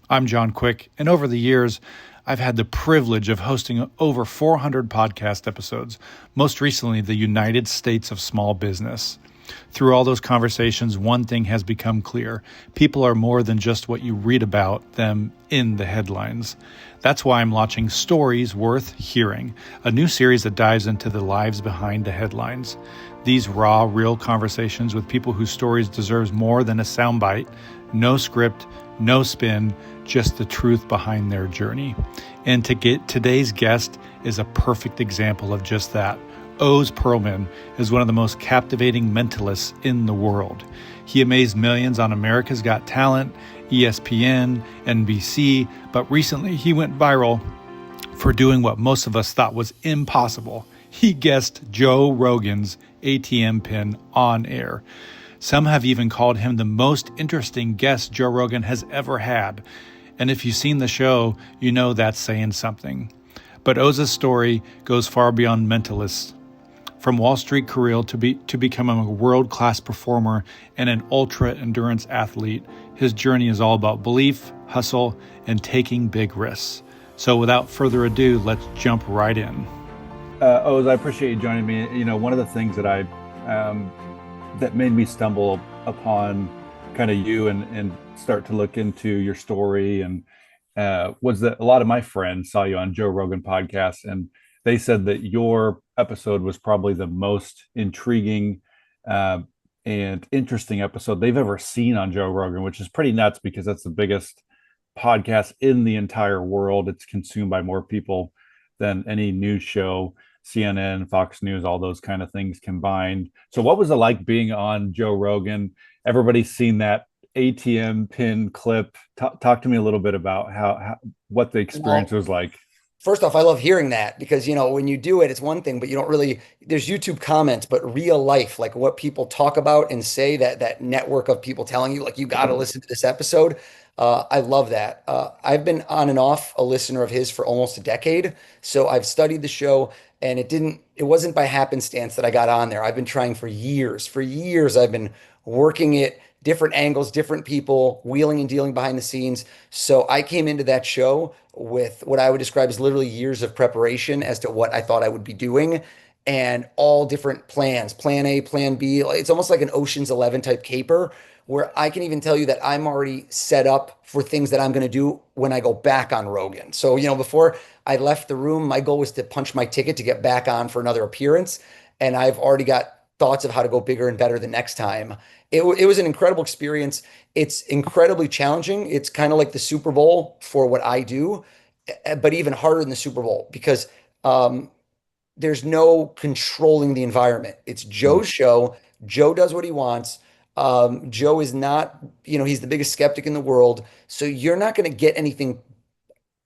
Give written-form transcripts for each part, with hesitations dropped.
I'm John Quick, and over the years, I've had the privilege of hosting over 400 podcast episodes, most recently, the United States of Small Business. Through all those conversations, one thing has become clear. People are more than just what you read about them in the headlines. That's why I'm launching Stories Worth Hearing, a new series that dives into the lives behind the headlines. These raw, real conversations with people whose stories deserves more than a soundbite, no script, no spin, just the truth behind their journey. And today's guest is a perfect example of just that. Oz Pearlman is one of the most captivating mentalists in the world. He amazed millions on America's Got Talent, ESPN, NBC, but recently he went viral for doing what most of us thought was impossible. He guessed Joe Rogan's ATM PIN on air. Some have even called him the most interesting guest Joe Rogan has ever had. And if you've seen the show, you know that's saying something. But Oz's story goes far beyond mentalists. From Wall Street career to becoming a world-class performer and an ultra-endurance athlete, his journey is all about belief, hustle, and taking big risks. So without further ado, let's jump right in. Oz, I appreciate you joining me. You know, one of the things that that made me stumble upon kind of you and start to look into your story and was that a lot of my friends saw you on Joe Rogan podcast, and they said that your episode was probably the most intriguing and interesting episode they've ever seen on Joe Rogan, which is pretty nuts because that's the biggest podcast in the entire world. It's consumed by more people than any news show, CNN, Fox News, all those kind of things combined. So what was it like being on Joe Rogan? Everybody's seen that ATM PIN clip. Talk to me a little bit about how what the experience was like. First off, I love hearing that because, when you do it, it's one thing, but you don't really, there's YouTube comments, but real life, like what people talk about and say, that network of people telling you, like, you got to listen to this episode. I love that. I've been on and off a listener of his for almost a decade. So I've studied the show, and it wasn't by happenstance that I got on there. I've been trying for years. For years, I've been working it, different angles, different people, wheeling and dealing behind the scenes. So I came into that show with what I would describe as literally years of preparation as to what I thought I would be doing, and all different plans, plan A, plan B. It's almost like an Ocean's 11 type caper where I can even tell you that I'm already set up for things that I'm going to do when I go back on Rogan. So, before I left the room, my goal was to punch my ticket to get back on for another appearance. And I've already got thoughts of how to go bigger and better the next time. It was an incredible experience. It's incredibly challenging. It's kind of like the Super Bowl for what I do, but even harder than the Super Bowl because there's no controlling the environment. It's Joe's show. Joe does what he wants. Joe is not, he's the biggest skeptic in the world. So you're not going to get anything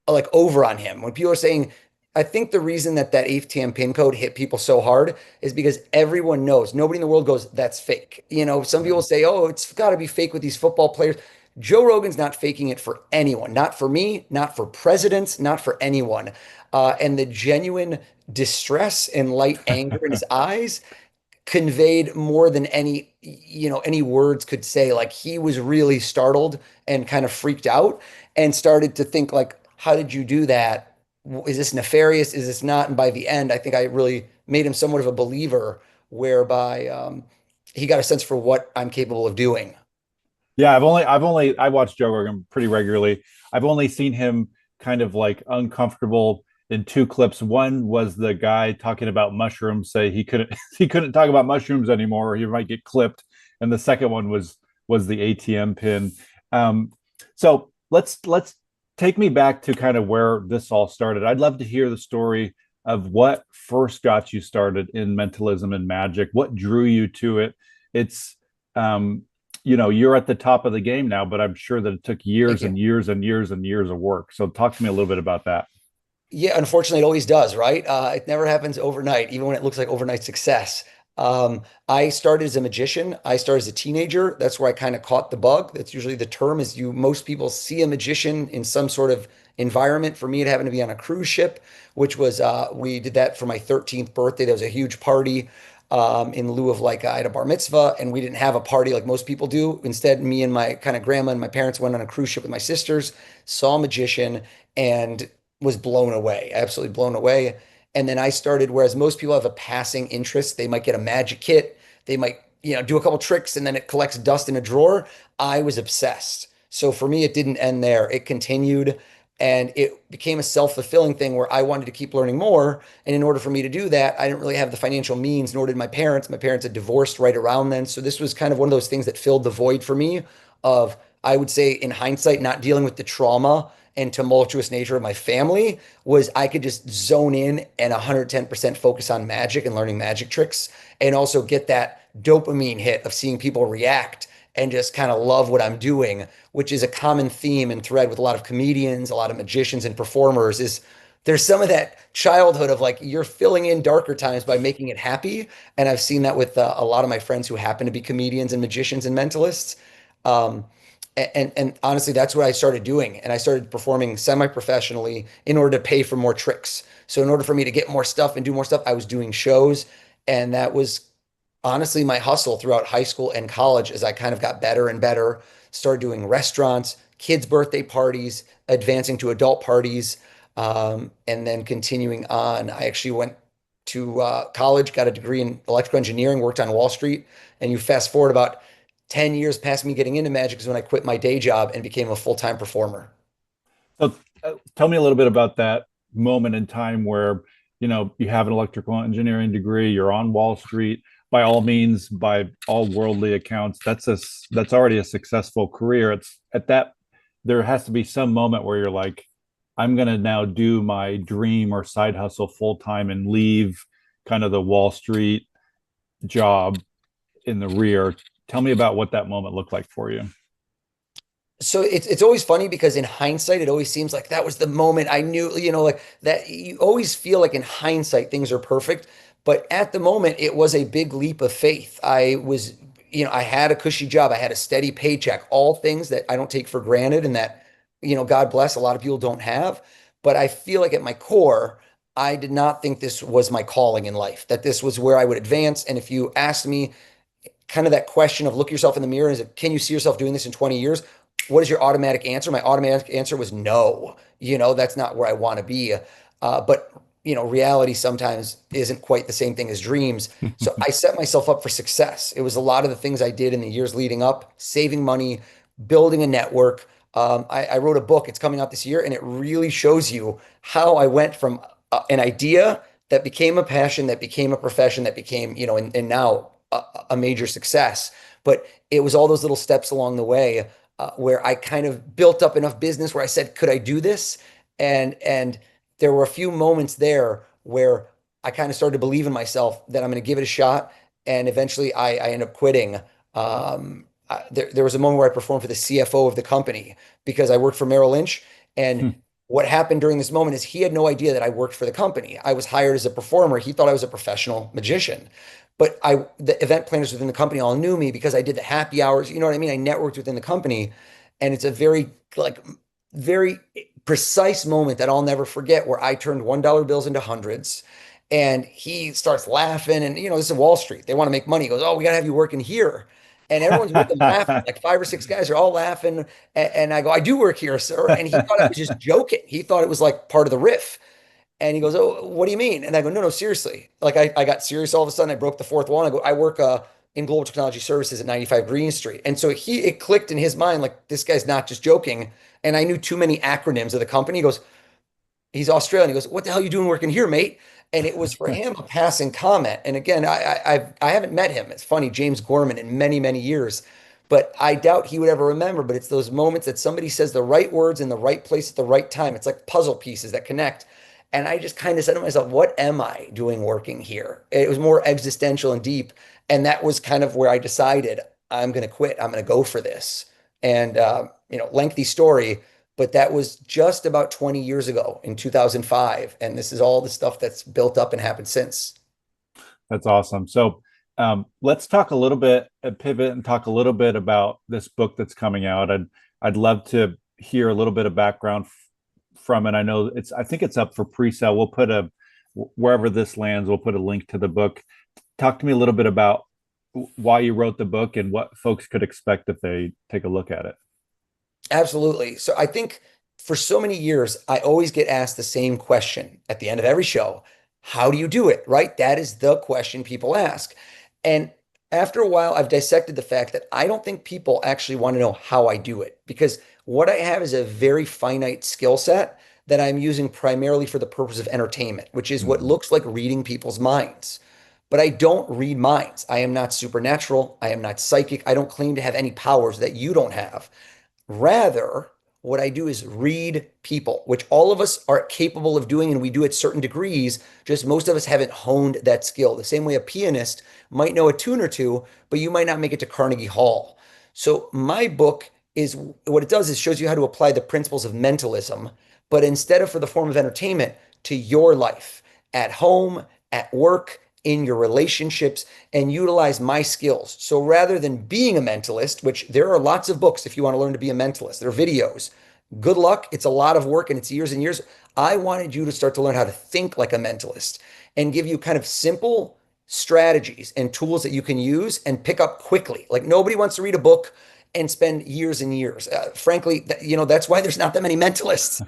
like over on him. When people are saying, I think the reason that ATM PIN code hit people so hard is because everyone knows. Nobody in the world goes, that's fake. Some people say, oh, it's got to be fake with these football players. Joe Rogan's not faking it for anyone, not for me, not for presidents, not for anyone. And the genuine distress and light anger in his eyes conveyed more than any words could say. Like, he was really startled and kind of freaked out and started to think, like, how did you do that? Is this nefarious? Is this not? And by the end, I think I really made him somewhat of a believer, whereby he got a sense for what I'm capable of doing. Yeah, I watch Joe Rogan pretty regularly. I've only seen him kind of like uncomfortable in two clips. One was the guy talking about mushrooms, say he couldn't he couldn't talk about mushrooms anymore, or he might get clipped. And the second one was the ATM pin. So let's take me back to kind of where this all started. I'd love to hear the story of what first got you started in mentalism and magic. What drew you to it? It's you're at the top of the game now, but I'm sure that it took years and years and years and years of work. So talk to me a little bit about that. Yeah, unfortunately, it always does, right? It never happens overnight, even when it looks like overnight success. I started as a magician. I started as a teenager. That's where I kind of caught the bug. That's usually the term is most people see a magician in some sort of environment. For me, it happened to be on a cruise ship, which was, we did that for my 13th birthday. That was a huge party. in lieu of like I had a bar mitzvah and we didn't have a party like most people do. Instead, me and my kind of grandma and my parents went on a cruise ship with my sisters, saw a magician, and was blown away, absolutely blown away. And then I started, whereas most people have a passing interest, they might get a magic kit, they might, do a couple tricks and then it collects dust in a drawer. I was obsessed. So for me, it didn't end there. It continued and it became a self-fulfilling thing where I wanted to keep learning more. And in order for me to do that, I didn't really have the financial means, nor did my parents. My parents had divorced right around then. So this was kind of one of those things that filled the void for me of, I would say in hindsight, not dealing with the trauma and tumultuous nature of my family was I could just zone in and 110% focus on magic and learning magic tricks and also get that dopamine hit of seeing people react and just kind of love what I'm doing, which is a common theme and thread with a lot of comedians, a lot of magicians and performers is there's some of that childhood of like you're filling in darker times by making it happy. And I've seen that with a lot of my friends who happen to be comedians and magicians and mentalists. Um, and honestly, that's what I started doing. And I started performing semi-professionally in order to pay for more tricks. So in order for me to get more stuff and do more stuff, I was doing shows. And that was honestly my hustle throughout high school and college as I kind of got better and better, started doing restaurants, kids' birthday parties, advancing to adult parties, and then continuing on. I actually went to college, got a degree in electrical engineering, worked on Wall Street, and you fast forward about 10 years past me getting into magic is when I quit my day job and became a full-time performer. So tell me a little bit about that moment in time where, you have an electrical engineering degree, you're on Wall Street. By all means, by all worldly accounts, that's already a successful career. It's at that there has to be some moment where you're like, I'm going to now do my dream or side hustle full time and leave kind of the Wall Street job in the rear. Tell me about what that moment looked like for you. So it's always funny because in hindsight, it always seems like that was the moment I knew, like that you always feel like in hindsight things are perfect. But at the moment, it was a big leap of faith. I was, I had a cushy job, I had a steady paycheck, all things that I don't take for granted and that, God bless, a lot of people don't have. But I feel like at my core, I did not think this was my calling in life, that this was where I would advance. And if you asked me kind of that question of look yourself in the mirror and is it, can you see yourself doing this in 20 years? What is your automatic answer? My automatic answer was no. That's not where I want to be. But reality sometimes isn't quite the same thing as dreams. So I set myself up for success. It was a lot of the things I did in the years leading up, saving money, building a network. I wrote a book. It's coming out this year, and it really shows you how I went from an idea that became a passion, that became a profession, that became, and now a major success. But it was all those little steps along the way where I kind of built up enough business where I said, could I do this? And there were a few moments there where I kind of started to believe in myself that I'm going to give it a shot. And eventually I ended up quitting. There was a moment where I performed for the CFO of the company because I worked for Merrill Lynch. And what happened during this moment is he had no idea that I worked for the company. I was hired as a performer. He thought I was a professional magician. But the event planners within the company all knew me because I did the happy hours. You know what I mean? I networked within the company. And it's a very precise moment that I'll never forget where I turned $1 bills into hundreds. And he starts laughing. And, this is Wall Street. They want to make money. He goes, oh, we got to have you working here. And everyone's with him laughing. Like 5 or 6 guys are all laughing. And I go, I do work here, sir. And he thought I was just joking. He thought it was like part of the riff. And he goes, oh, what do you mean? And I go, no, seriously. Like I got serious all of a sudden. I broke the fourth wall. And I go, I work in global technology services at 95 Green Street. And so it clicked in his mind, like this guy's not just joking. And I knew too many acronyms of the company. He goes, he's Australian. He goes, what the hell are you doing working here, mate? And it was for him a passing comment. And again, I haven't met him. It's funny, James Gorman in many, many years. But I doubt he would ever remember. But it's those moments that somebody says the right words in the right place at the right time. It's like puzzle pieces that connect. And I just kind of said to myself, what am I doing working here? It was more existential and deep. And that was kind of where I decided I'm going to quit. I'm going to go for this. And, lengthy story, but that was just about 20 years ago in 2005. And this is all the stuff that's built up and happened since. That's awesome. So let's talk a little bit, pivot and talk a little bit about this book that's coming out. I'd love to hear a little bit of background from it. I think it's up for pre-sale. Wherever this lands, we'll put a link to the book. talk to me a little bit about why you wrote the book and what folks could expect if they take a look at it. Absolutely. So I think for so many years, I always get asked the same question at the end of every show. How do you do it? Right? That is the question people ask. And after a while, I've dissected the fact that I don't think people actually want to know how I do it because what I have is a very finite skill set that I'm using primarily for the purpose of entertainment, which is what Mhm. looks like reading people's minds. But I don't read minds. I am not supernatural. I am not psychic. I don't claim to have any powers that you don't have. Rather, what I do is read people, which all of us are capable of doing, and we do at certain degrees. Just most of us haven't honed that skill. The same way a pianist might know a tune or two, but you might not make it to Carnegie Hall. So my book is what it does is shows you how to apply the principles of mentalism, but instead of for the form of entertainment to your life, at home, at work, in your relationships, and utilize my skills. So rather than being a mentalist, which there are lots of books if you want to learn to be a mentalist, there are videos. Good luck. It's a lot of work and it's years and years. I wanted you to start to learn how to think like a mentalist and give you kind of simple strategies and tools that you can use and pick up quickly. Like nobody wants to read a book and spend years and years. Frankly, that's why there's not that many mentalists.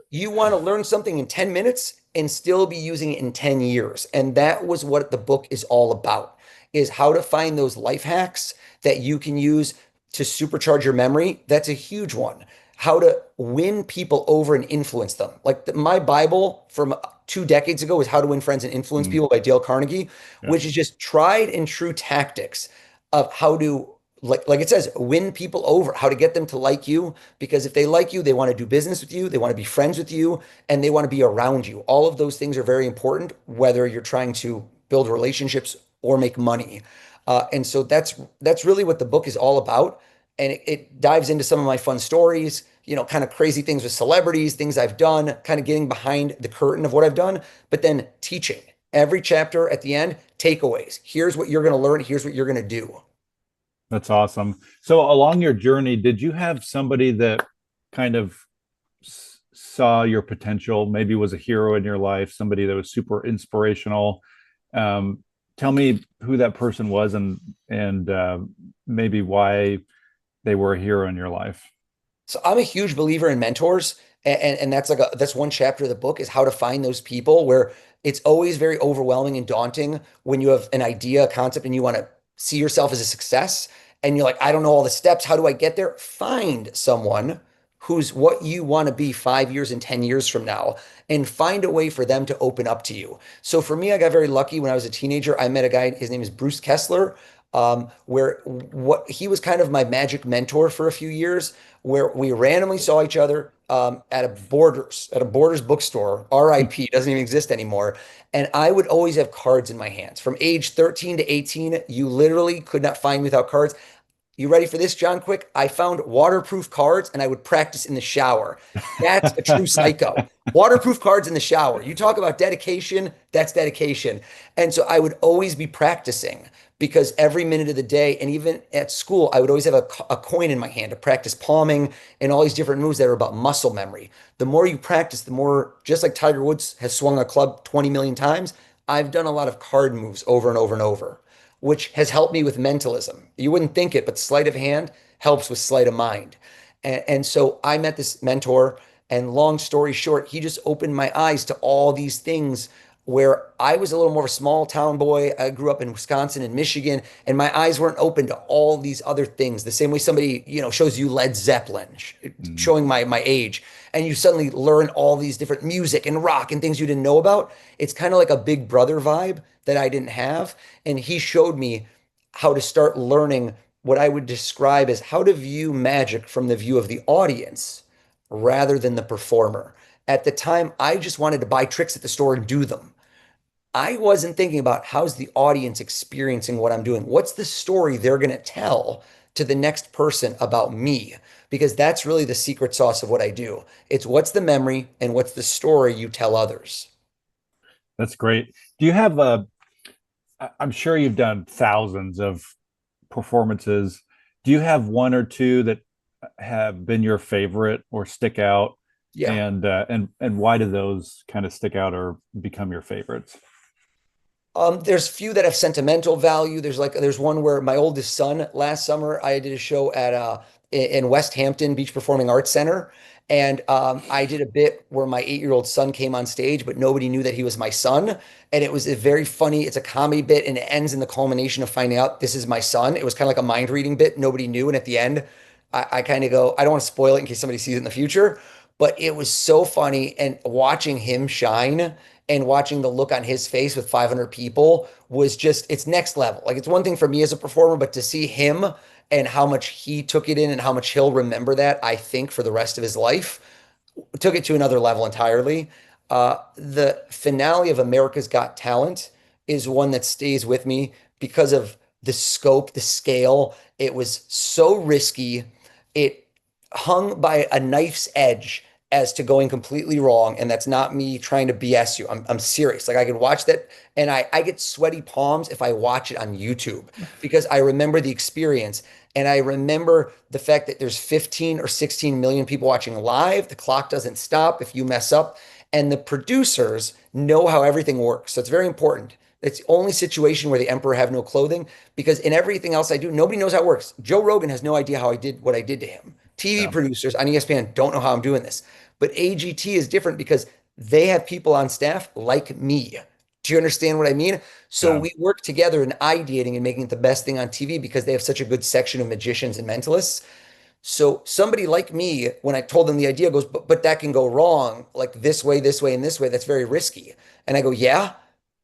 You want to learn something in 10 minutes and still be using it in 10 years. And that was what the book is all about, is how to find those life hacks that you can use to supercharge your memory. That's a huge one. How to win people over and influence them. Like my Bible from 2 decades ago is How to Win Friends and Influence Mm, People by Dale Carnegie, yeah. which is just tried and true tactics of how to like it says, win people over, how to get them to like you. Because if they like you, they want to do business with you, they want to be friends with you, and they want to be around you. All of those things are very important, whether you're trying to build relationships or make money. And so that's really what the book is all about. And it dives into some of my fun stories, kind of crazy things with celebrities, things I've done, kind of getting behind the curtain of what I've done, but then teaching. Every chapter at the end, takeaways. Here's what you're going to learn. Here's what you're going to do. That's awesome. So along your journey, did you have somebody that kind of saw your potential, maybe was a hero in your life, somebody that was super inspirational? Um, Tell me who that person was and maybe why they were a hero in your life. So I'm a huge believer in mentors, and that's one chapter of the book is how to find those people where it's always very overwhelming and daunting when you have an idea, a concept, and you want to see yourself as a success, and you're like, I don't know all the steps. How do I get there? Find someone who's what you want to be 5 years and 10 years from now, and find a way for them to open up to you. So for me, I got very lucky when I was a teenager. I met a guy, his name is Bruce Kessler. Where what he was kind of my magic mentor for a few years, where we randomly saw each other at a Borders bookstore. RIP doesn't even exist anymore. And I would always have cards in my hands. From age 13 to 18, you literally could not find me without cards. You ready for this, John? Quick. I found waterproof cards and I would practice in the shower. That's a true psycho. Waterproof cards in the shower. You talk about dedication, that's dedication. And so I would always be practicing because every minute of the day, and even at school, I would always have a coin in my hand to practice palming and all these different moves that are about muscle memory. The more you practice, the more, just like Tiger Woods has swung a club 20 million times, I've done a lot of card moves over and over and over, which has helped me with mentalism. You wouldn't think it, but sleight of hand helps with sleight of mind. And so I met this mentor, and long story short, he just opened my eyes to all these things where I was a little more of a small town boy. I grew up in Wisconsin and Michigan, and my eyes weren't open to all these other things. The same way somebody, shows you Led Zeppelin, Mm. showing my age, and you suddenly learn all these different music and rock and things you didn't know about. It's kind of like a big brother vibe that I didn't have. And he showed me how to start learning what I would describe as how to view magic from the view of the audience rather than the performer. At the time, I just wanted to buy tricks at the store and do them. I wasn't thinking about how's the audience experiencing what I'm doing? What's the story they're going to tell to the next person about me? Because that's really the secret sauce of what I do. It's what's the memory and what's the story you tell others. That's great. Do you have I'm sure you've done thousands of performances. Do you have one or two that have been your favorite or stick out? Yeah. And why do those kind of stick out or become your favorites? There's few that have sentimental value. There's one where my oldest son last summer I did a show at in West Hampton Beach Performing Arts Center, and I did a bit where my 8-year-old son came on stage, but nobody knew that he was my son, and it was a very funny. It's a comedy bit, and it ends in the culmination of finding out this is my son. It was kind of like a mind reading bit. Nobody knew, and at the end, I kind of go, I don't want to spoil it in case somebody sees it in the future, but it was so funny, and watching him shine and watching the look on his face with 500 people was just, it's next level. Like it's one thing for me as a performer, but to see him and how much he took it in and how much he'll remember that, I think, for the rest of his life, took it to another level entirely. The finale of America's Got Talent is one that stays with me because of the scope, the scale. It was so risky. It hung by a knife's edge as to going completely wrong. And that's not me trying to BS you. I'm serious. Like I could watch that and I get sweaty palms if I watch it on YouTube because I remember the experience. And I remember the fact that there's 15 or 16 million people watching live. The clock doesn't stop if you mess up. And the producers know how everything works. So it's very important. It's the only situation where the emperor have no clothing because in everything else I do, nobody knows how it works. Joe Rogan has no idea how I did what I did to him. TV Yeah. producers on ESPN don't know how I'm doing this. But AGT is different because they have people on staff like me. Do you understand what I mean? So Yeah. we work together in ideating and making it the best thing on TV because they have such a good section of magicians and mentalists. So somebody like me, when I told them the idea, goes, but that can go wrong, like this way, and this way. That's very risky. And I go, yeah.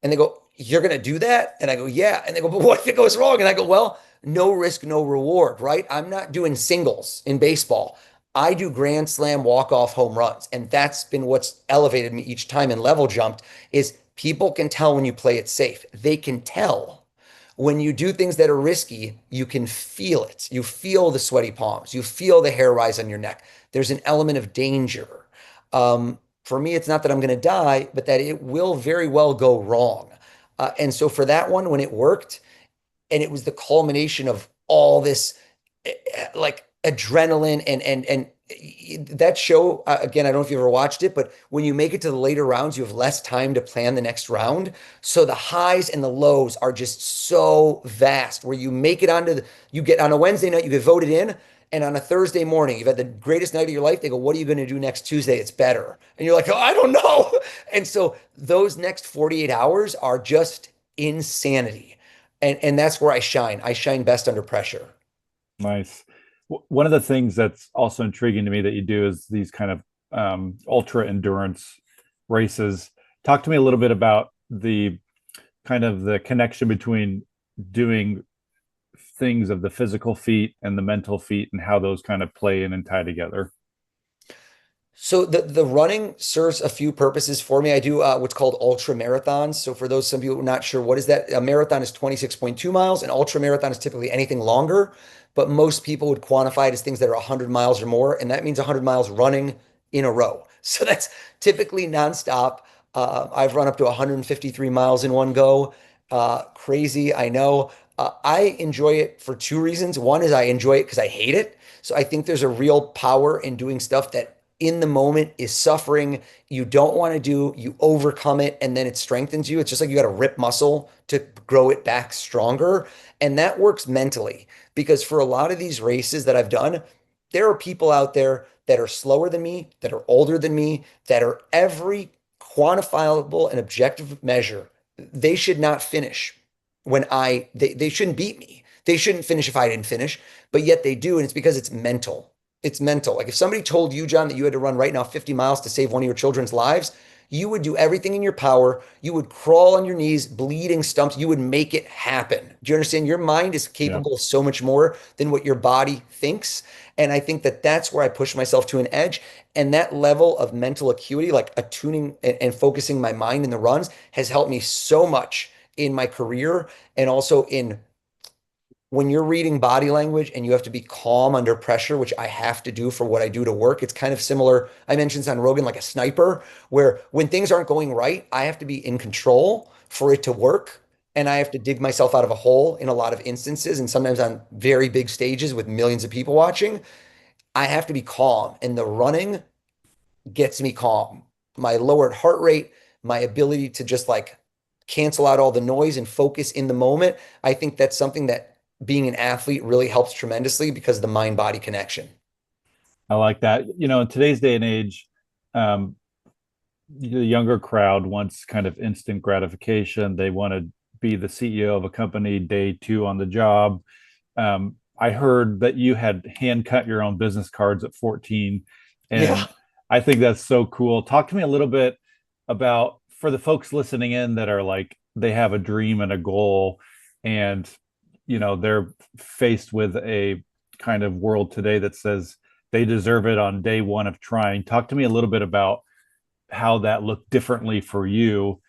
And they go, you're gonna do that? And I go, yeah. And they go, but what if it goes wrong? And I go, well, no risk, no reward, right? I'm not doing singles in baseball. I do grand slam walk-off home runs. And that's been what's elevated me each time and level jumped is people can tell when you play it safe. They can tell when you do things that are risky, you can feel it. You feel the sweaty palms. You feel the hair rise on your neck. There's an element of danger. For me, it's not that I'm going to die, but that it will very well go wrong. And so for that one, when it worked, and it was the culmination of all this like adrenaline and that show again, I don't know if you ever watched it, but when you make it to the later rounds you have less time to plan the next round, so the highs and the lows are just so vast where you make it you get on a Wednesday night, you get voted in, and on a Thursday morning you've had the greatest night of your life. They go, what are you going to do next Tuesday? It's better. And you're like, oh, I don't know. And so those next 48 hours are just insanity. And that's where I shine best under pressure. Nice. One of the things that's also intriguing to me that you do is these kind of ultra endurance races. Talk to me a little bit about the kind of the connection between doing things of the physical feat and the mental feat and how those kind of play in and tie together. So the running serves a few purposes for me. I do what's called ultra marathons. So for those some people who are not sure what is that, a marathon is 26.2 miles, and ultra marathon is typically anything longer, but most people would quantify it as things that are 100 miles or more, and that means 100 miles running in a row. So that's typically nonstop. I've run up to 153 miles in one go. Crazy, I know. I enjoy it for two reasons. One is I enjoy it because I hate it. So I think there's a real power in doing stuff that in the moment is suffering you don't want to do, you overcome it, and then it strengthens you. It's just like you got to rip muscle to grow it back stronger. And that works mentally because for a lot of these races that I've done, there are people out there that are slower than me, that are older than me, that are every quantifiable and objective measure. They should not finish they shouldn't beat me. They shouldn't finish if I didn't finish, but yet they do. And it's because it's mental. It's mental. Like if somebody told you, John, that you had to run right now 50 miles to save one of your children's lives, you would do everything in your power. You would crawl on your knees, bleeding stumps. You would make it happen. Do you understand? Your mind is Yeah. capable of so much more than what your body thinks. And I think that that's where I push myself to an edge. And that level of mental acuity, like attuning and focusing my mind in the runs, has helped me so much in my career and also in when you're reading body language and you have to be calm under pressure, which I have to do for what I do to work. It's kind of similar. I mentioned on Rogan, like a sniper, where when things aren't going right, I have to be in control for it to work. And I have to dig myself out of a hole in a lot of instances. And sometimes on very big stages with millions of people watching, I have to be calm. And the running gets me calm. My lowered heart rate, my ability to just like cancel out all the noise and focus in the moment. I think that's something that being an athlete really helps tremendously because of the mind-body connection. I like that. In today's day and age, um, the younger crowd wants kind of instant gratification. They want to be the CEO of a company day two on the job. I heard that you had hand cut your own business cards at 14, Yeah. and I think that's so cool. Talk to me a little bit about, for the folks listening in that are like they have a dream and a goal, and they're faced with a kind of world today that says they deserve it on day one of trying. Talk to me a little bit about how that looked differently for you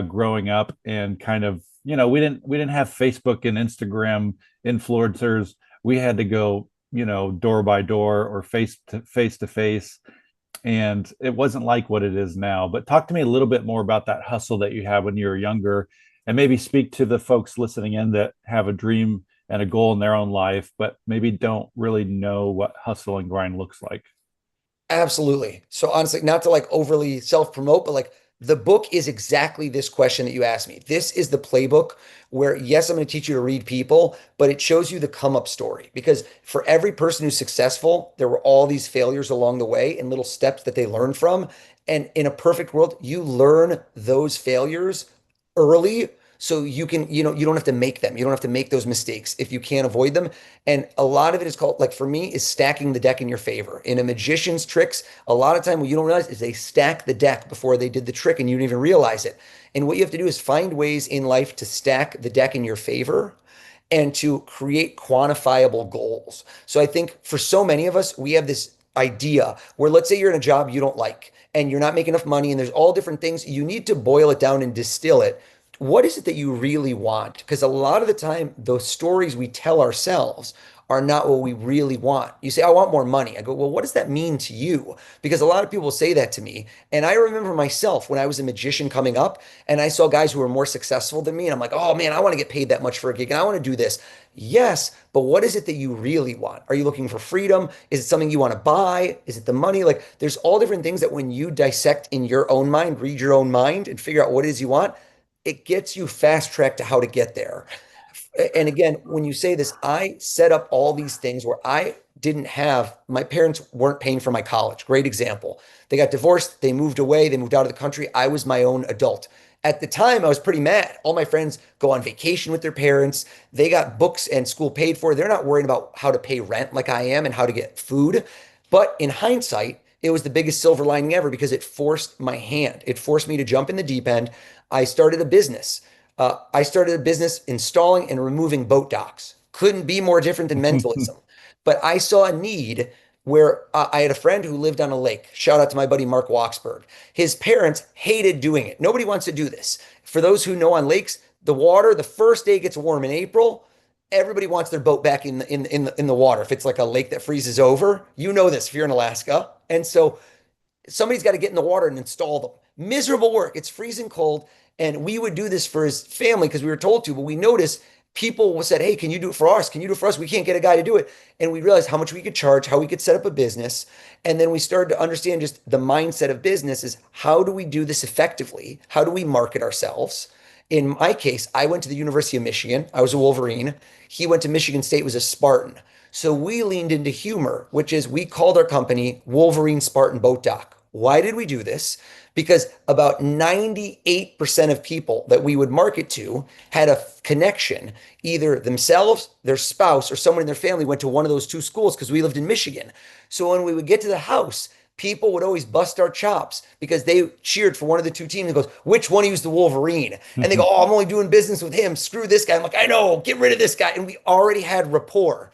growing up, and kind of, we didn't have Facebook and Instagram influencers. We had to go, door by door or face to face, and it wasn't like what it is now. But talk to me a little bit more about that hustle that you had when you were younger, and maybe speak to the folks listening in that have a dream and a goal in their own life, but maybe don't really know what hustle and grind looks like. Absolutely. So honestly, not to like overly self-promote, but like the book is exactly this question that you asked me. This is the playbook where, yes, I'm going to teach you to read people, but it shows you the come up story. Because for every person who's successful, there were all these failures along the way and little steps that they learned from. And in a perfect world, you learn those failures early so you can, you don't have to make them. You don't have to make those mistakes if you can't avoid them. And a lot of it is called, like for me, is stacking the deck in your favor. In a magician's tricks, a lot of time what you don't realize is they stack the deck before they did the trick and you didn't even realize it. And what you have to do is find ways in life to stack the deck in your favor and to create quantifiable goals. So I think for so many of us, we have this idea where, let's say you're in a job you don't like and you're not making enough money and there's all different things. You need to boil it down and distill it. What is it that you really want? Because a lot of the time, those stories we tell ourselves are not what we really want. You say, I want more money. I go, well, what does that mean to you? Because a lot of people say that to me. And I remember myself when I was a magician coming up and I saw guys who were more successful than me. And I'm like, oh man, I want to get paid that much for a gig and I want to do this. Yes, but what is it that you really want? Are you looking for freedom? Is it something you want to buy? Is it the money? Like there's all different things that when you dissect in your own mind, read your own mind and figure out what it is you want, it gets you fast track to how to get there. And again, when you say this, I set up all these things where I didn't have, my parents weren't paying for my college. Great example. They got divorced, they moved away, they moved out of the country. I was my own adult. At the time, I was pretty mad. All my friends go on vacation with their parents. They got books and school paid for. They're not worrying about how to pay rent like I am and how to get food. But in hindsight, it was the biggest silver lining ever because it forced my hand. It forced me to jump in the deep end. I started a business. I started a business installing and removing boat docks. Couldn't be more different than mentalism. But I saw a need where I had a friend who lived on a lake. Shout out to my buddy Mark Waksberg. His parents hated doing it. Nobody wants to do this. For those who know on lakes, the water, the first day gets warm in April. Everybody wants their boat back in the water. If it's like a lake that freezes over, you know this if you're in Alaska. And so somebody's got to get in the water and install them. Miserable work. It's freezing cold. And we would do this for his family because we were told to, but we noticed people said, hey, can you do it for us? Can you do it for us? We can't get a guy to do it. And we realized how much we could charge, how we could set up a business. And then we started to understand just the mindset of business is how do we do this effectively? How do we market ourselves? In my case, I went to the University of Michigan. I was a Wolverine. He went to Michigan State, was a Spartan. So we leaned into humor, which is we called our company Wolverine Spartan Boat Dock. Why did we do this? Because about 98% of people that we would market to had a connection, either themselves, their spouse, or someone in their family went to one of those two schools because we lived in Michigan. So when we would get to the house, people would always bust our chops because they cheered for one of the two teams and goes, which one of you is the Wolverine? And they go, oh, I'm only doing business with him. Screw this guy. I'm like, I know, get rid of this guy. And we already had rapport.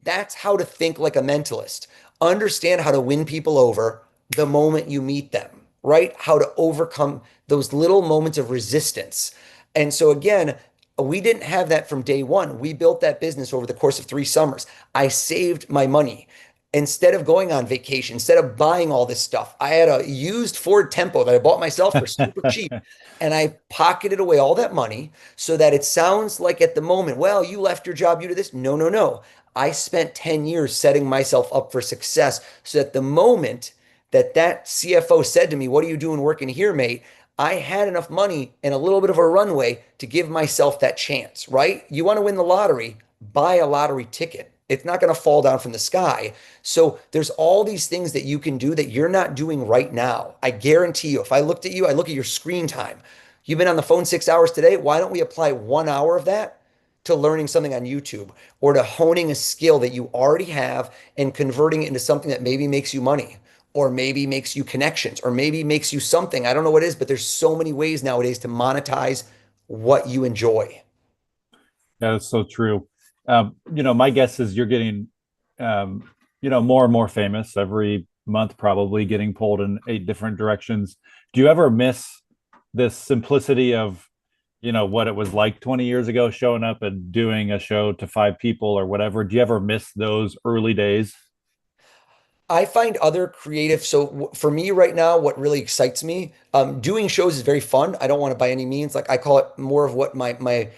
That's how to think like a mentalist. Understand how to win people over the moment you meet them, right? How to overcome those little moments of resistance. And so again, we didn't have that from day one. We built that business over the course of 3 summers. I saved my money. Instead of going on vacation, instead of buying all this stuff, I had a used Ford Tempo that I bought myself for super cheap. And I pocketed away all that money so that it sounds like at the moment, well, you left your job, you did this. No, no, no. I spent 10 years setting myself up for success so that the moment that CFO said to me, what are you doing working here, mate? I had enough money and a little bit of a runway to give myself that chance, right? You want to win the lottery, buy a lottery ticket. It's not going to fall down from the sky. So there's all these things that you can do that you're not doing right now. I guarantee you, if I looked at you, I look at your screen time. You've been on the phone 6 hours today. Why don't we apply 1 hour of that to learning something on YouTube or to honing a skill that you already have and converting it into something that maybe makes you money or maybe makes you connections or maybe makes you something. I don't know what it is, but there's so many ways nowadays to monetize what you enjoy. Yeah, that's so true. My guess is you're getting, more and more famous every month, probably getting pulled in 8 different directions. Do you ever miss this simplicity of, what it was like 20 years ago, showing up and doing a show to 5 people or whatever? Do you ever miss those early days? I find other creative. So for me right now, what really excites me, doing shows is very fun. I don't want to by any means, like I call it more of what my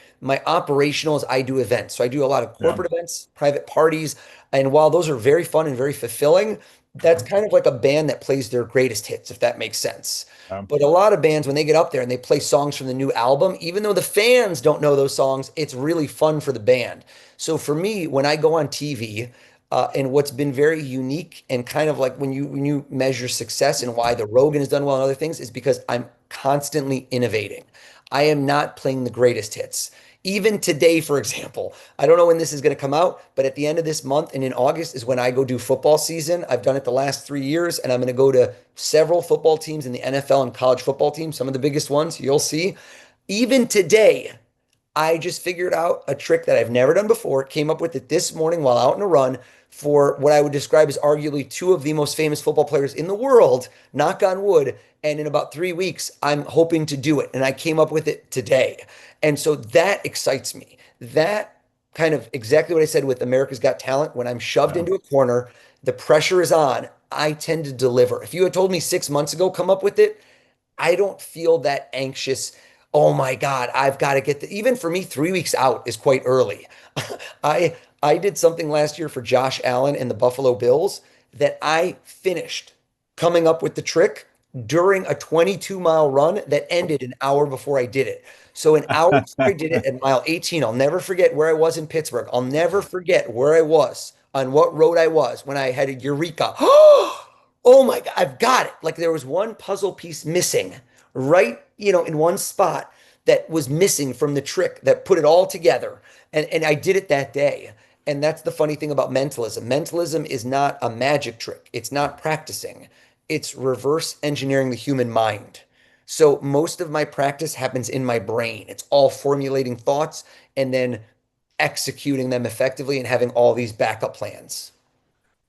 operational is. I do events. So I do a lot of Yeah. corporate events, private parties. And while those are very fun and very fulfilling, that's kind of like a band that plays their greatest hits, if that makes sense. Um, But a lot of bands, when they get up there and they play songs from the new album, even though the fans don't know those songs, it's really fun for the band. So for me, when I go on TV, and what's been very unique and kind of like when you measure success and why the Rogan has done well and other things is because I'm constantly innovating. I am not playing the greatest hits. Even today, for example, I don't know when this is going to come out, but at the end of this month and in August is when I go do football season. I've done it the last 3 years, and I'm going to go to several football teams in the NFL and college football teams, some of the biggest ones you'll see. Even today, I just figured out a trick that I've never done before, came up with it this morning while out on a run for what I would describe as arguably two of the most famous football players in the world, knock on wood. And in about 3 weeks, I'm hoping to do it. And I came up with it today. And so that excites me. That kind of exactly what I said with America's Got Talent. When I'm shoved yeah. into a corner, the pressure is on. I tend to deliver. If you had told me 6 months ago, come up with it, I don't feel that anxious. Oh my God, I've got to get the, even for me, 3 weeks out is quite early. I did something last year for Josh Allen and the Buffalo Bills that I finished coming up with the trick during a 22-mile run that ended an hour before I did it. So an hour before I did it at mile 18, I'll never forget where I was in Pittsburgh. I'll never forget where I was on what road I was when I had a Eureka. Oh my God, I've got it. Like there was one puzzle piece missing right, in one spot that was missing from the trick that put it all together. And I did it that day. And that's the funny thing about mentalism. Mentalism is not a magic trick. It's not practicing. It's reverse engineering the human mind. So most of my practice happens in my brain. It's all formulating thoughts and then executing them effectively and having all these backup plans.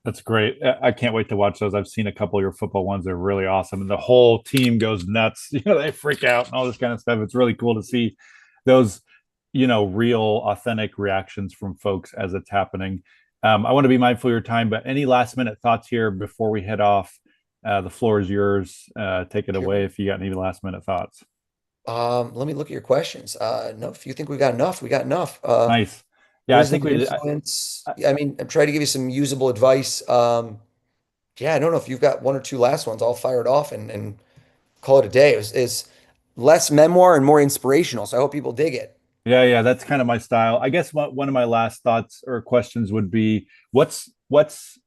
That's great. I can't wait to watch those. I've seen a couple of your football ones. They're really awesome. And the whole team goes nuts. They freak out and all this kind of stuff. It's really cool to see those, real authentic reactions from folks as it's happening. I want to be mindful of your time, but any last minute thoughts here before we head off? The floor is yours. Take it Sure. away if you got any last minute thoughts. Let me look at your questions. No, if you think we got enough, we got enough. Nice. Yeah, I Wisdom think and we did. influence. I mean, I'm trying to give you some usable advice. Yeah, I don't know if you've got one or two last ones. I'll fire it off and call it a day. Is less memoir and more inspirational. So I hope people dig it. Yeah, that's kind of my style. I guess one of my last thoughts or questions would be what's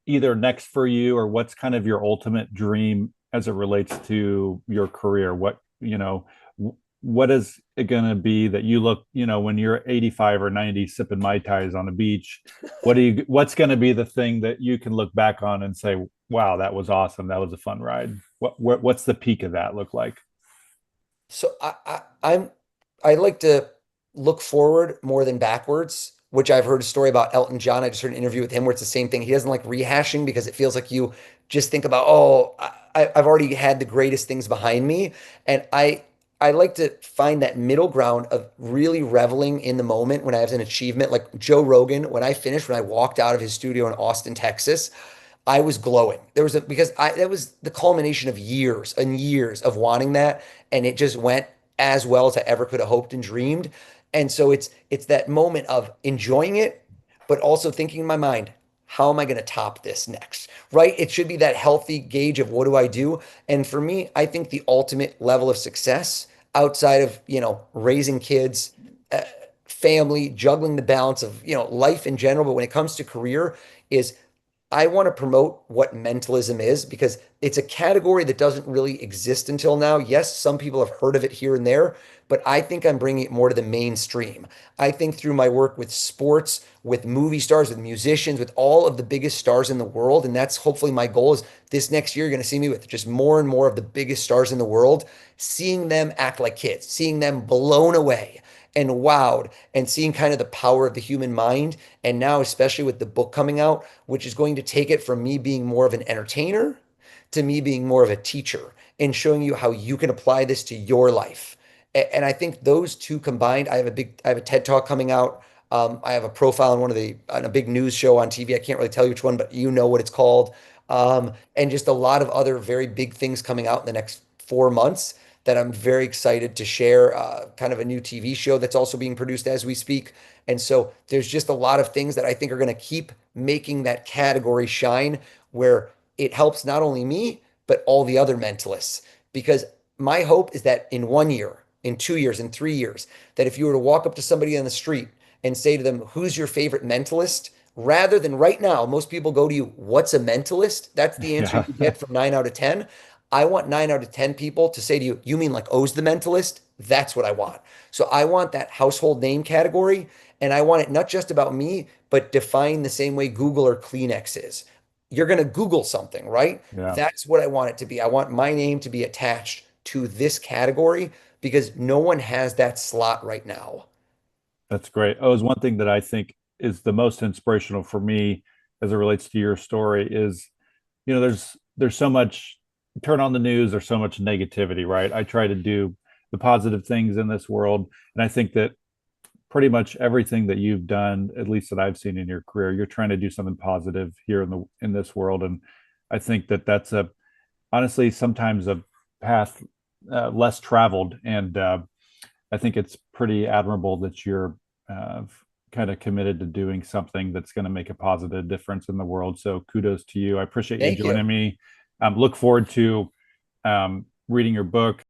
either next for you or what's kind of your ultimate dream as it relates to your career? What is it going to be that you look, when you're 85 or 90 sipping Mai Tais on the beach, what's going to be the thing that you can look back on and say, wow, that was awesome. That was a fun ride. What's the peak of that look like? So I like to look forward more than backwards, which I've heard a story about Elton John. I just heard an interview with him where it's the same thing. He doesn't like rehashing because it feels like you just think about, oh, I've already had the greatest things behind me. And I like to find that middle ground of really reveling in the moment when I have an achievement. Like Joe Rogan, when I finished, when I walked out of his studio in Austin, Texas, I was glowing. There was a because I that was the culmination of years and years of wanting that, and it just went as well as I ever could have hoped and dreamed. And so it's that moment of enjoying it, but also thinking in my mind, how am I going to top this next? Right? It should be that healthy gauge of what do I do? And for me, I think the ultimate level of success outside of, raising kids, uh, family, juggling the balance of, life in general, but when it comes to career is I want to promote what mentalism is because it's a category that doesn't really exist until now. Yes, some people have heard of it here and there, but I think I'm bringing it more to the mainstream. I think through my work with sports, with movie stars, with musicians, with all of the biggest stars in the world, and that's hopefully my goal is this next year, you're going to see me with just more and more of the biggest stars in the world, seeing them act like kids, seeing them blown away and wowed and seeing kind of the power of the human mind. And now, especially with the book coming out, which is going to take it from me being more of an entertainer to me being more of a teacher and showing you how you can apply this to your life. And I think those two combined, I have a TED talk coming out. I have a profile on a big news show on TV. I can't really tell you which one, but you know what it's called. And just a lot of other very big things coming out in the next 4 months that I'm very excited to share. Kind of a new TV show that's also being produced as we speak. And so there's just a lot of things that I think are going to keep making that category shine where it helps not only me, but all the other mentalists. Because my hope is that in 1 year, in 2 years, in 3 years, that if you were to walk up to somebody on the street and say to them, who's your favorite mentalist? Rather than right now, most people go to you, what's a mentalist? That's the answer Yeah. you get from 9 out of 10. I want 9 out of 10 people to say to you, you mean like O's the mentalist? That's what I want. So I want that household name category. And I want it not just about me, but defined the same way Google or Kleenex is. You're going to Google something, right? Yeah. That's what I want it to be. I want my name to be attached to this category because no one has that slot right now. That's great. Oh, is one thing that I think is the most inspirational for me as it relates to your story is, there's so much, turn on the news, there's so much negativity, right? I try to do the positive things in this world. And I think that pretty much everything that you've done, at least that I've seen in your career, you're trying to do something positive here in this world. And I think that that's honestly sometimes a path less traveled. And I think it's pretty admirable that you're uh, kind of committed to doing something that's going to make a positive difference in the world. So kudos to you. I appreciate you Thank you. joining me. Look forward to reading your book,